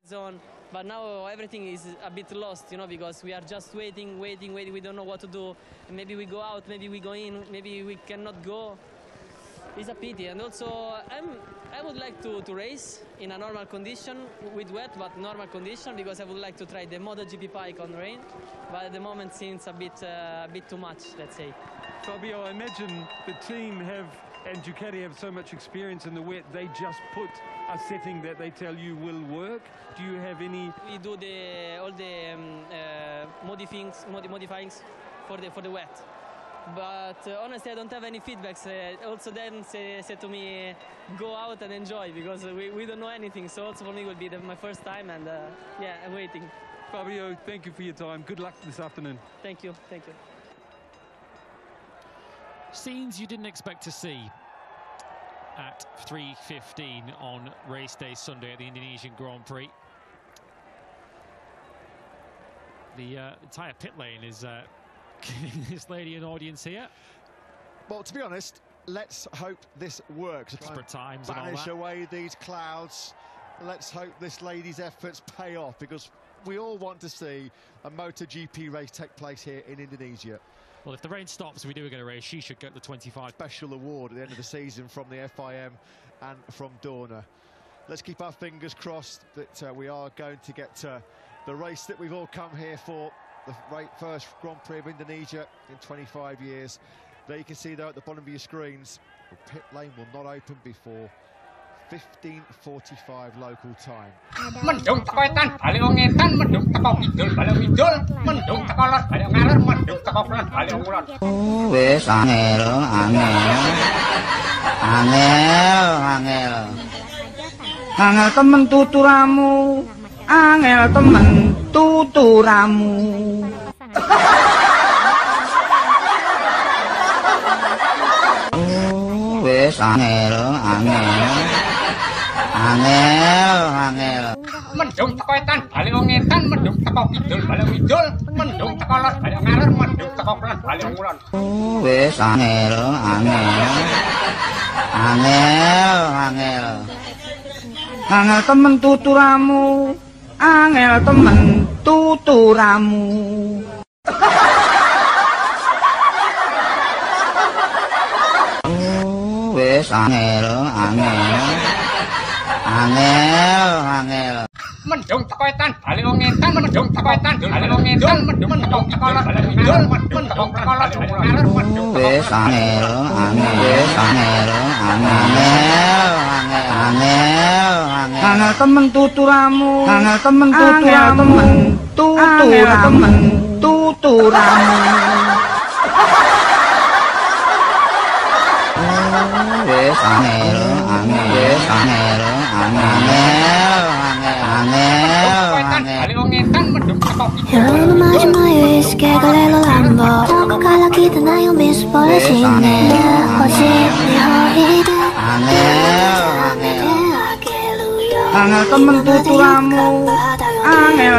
zone, but now everything is a bit lost, because we are just waiting. We don't know what to do. Maybe we go out, maybe we go in, maybe we cannot go. It's a pity, and also I would like to race in a normal condition with wet, but normal condition, because I would like to try the MotoGP bike on rain, but at the moment seems a bit too much, let's say. Fabio, I imagine the team and Ducati have so much experience in the wet, they just put a setting that they tell you will work. Do you have any? We do all the modifyings for the wet. But honestly, I don't have any feedbacks. Also, then said to me, go out and enjoy, because we don't know anything. So also for me, it will be my first time, and yeah, I'm waiting. Fabio, thank you for your time. Good luck this afternoon. Thank you. Thank you. Scenes you didn't expect to see at 3:15 on race day Sunday at the Indonesian Grand Prix. The entire pit lane is giving this lady an audience here. Well, to be honest, let's hope this works. Desperate times and all Banish that. away these clouds. Let's hope this lady's efforts pay off, because we all want to see a MotoGP race take place here in Indonesia. Well, if the rain stops and we do get a race, she should get the 25. Special award at the end of the season from the FIM and from Dorna. Let's keep our fingers crossed that we are going to get the race that we've all come here for, the first Grand Prix of Indonesia in 25 years. There you can see there at the bottom of your screens, the pit lane will not open before 15:45 local time. Mendung teko etan bali wong etan, mendung teko kidul bali wong kidul, mendung teko lor bali wong ngalor, mendung teko kulon bali wong kulon. Wis angel temen tuturamu, angel temen tuturamu. Wis angel. Mendung teko etan bali wong etan, mendung teko kidul bali wong kidul, mendung teko lor bali wong ngalor, mendung teko kulon bali wong kulon. Wis angel. Angel temen tuturamu, angel temen tuturamu. Wis angel. Mendung teko etan bali wong etan, mendung teko etan bali wong etan, mendung teko lor bali wong kidul, mendung teko kulon bali wong ngalor, mendung teko Wis angel. Angel temen tuturamu, angel temen tuturamu. Wis angel. 여러분 마지막에 스케줄을 한번 갈라기도 나요 미스 벌어지네 어찌 허리든 angel temen tuturamu, angel